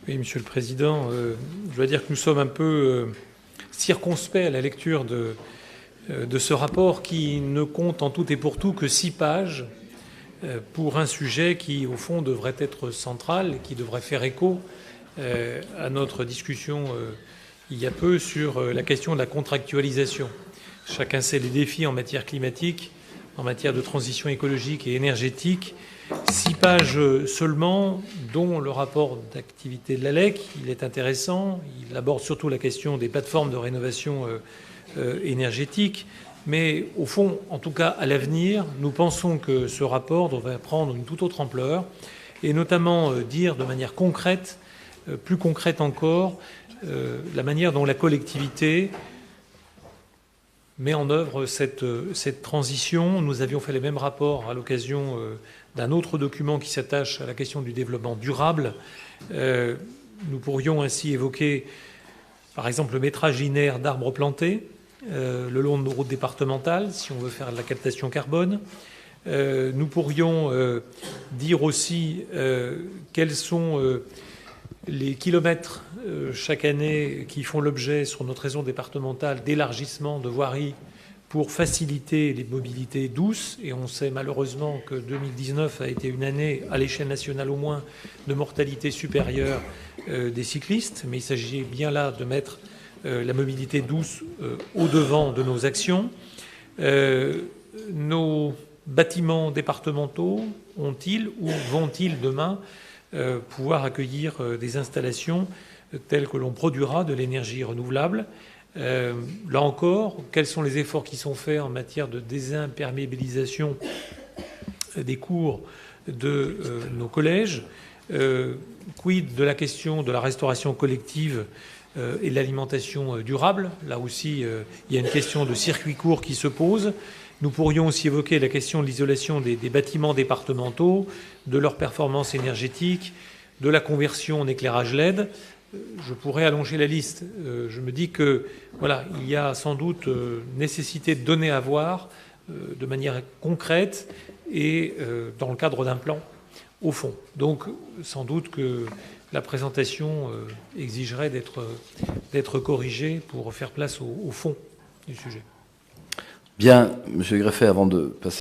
Oui, Monsieur le Président, je dois dire que nous sommes un peu circonspects à la lecture de ce rapport qui ne compte en tout et pour tout que 6 pages pour un sujet qui, au fond, devrait être central et qui devrait faire écho à notre discussion il y a peu sur la question de la contractualisation. Chacun sait les défis en matière climatique, en matière de transition écologique et énergétique. 6 pages seulement, dont le rapport d'activité de l'ALEC. Il est intéressant. Il aborde surtout la question des plateformes de rénovation énergétique. Mais au fond, en tout cas à l'avenir, nous pensons que ce rapport devrait prendre une toute autre ampleur et notamment dire de manière concrète, plus concrète encore, la manière dont la collectivité met en œuvre cette transition. Nous avions fait les mêmes rapports à l'occasion d'un autre document qui s'attache à la question du développement durable. Nous pourrions ainsi évoquer, par exemple, le métrage linéaire d'arbres plantés le long de nos routes départementales, si on veut faire de la captation carbone. Nous pourrions dire aussi quels sont les kilomètres chaque année qui font l'objet sur notre réseau départemental d'élargissement de voiries pour faciliter les mobilités douces. Et on sait malheureusement que 2019 a été une année, à l'échelle nationale au moins, de mortalité supérieure des cyclistes. Mais il s'agit bien là de mettre la mobilité douce au-devant de nos actions. Nos bâtiments départementaux ont-ils ou vont-ils demain pouvoir accueillir des installations telles que l'on produira de l'énergie renouvelable? Là encore, quels sont les efforts qui sont faits en matière de désimperméabilisation des cours de nos collèges? Quid de la question de la restauration collective et de l'alimentation durable? Là aussi, il y a une question de circuit court qui se pose. Nous pourrions aussi évoquer la question de l'isolation des bâtiments départementaux, de leur performance énergétique, de la conversion en éclairage LED. Je pourrais allonger la liste. Je me dis que voilà, il y a sans doute nécessité de donner à voir de manière concrète et dans le cadre d'un plan au fond. Donc sans doute que la présentation exigerait d'être corrigée pour faire place au fond du sujet. Bien, Monsieur Greffet, avant de passer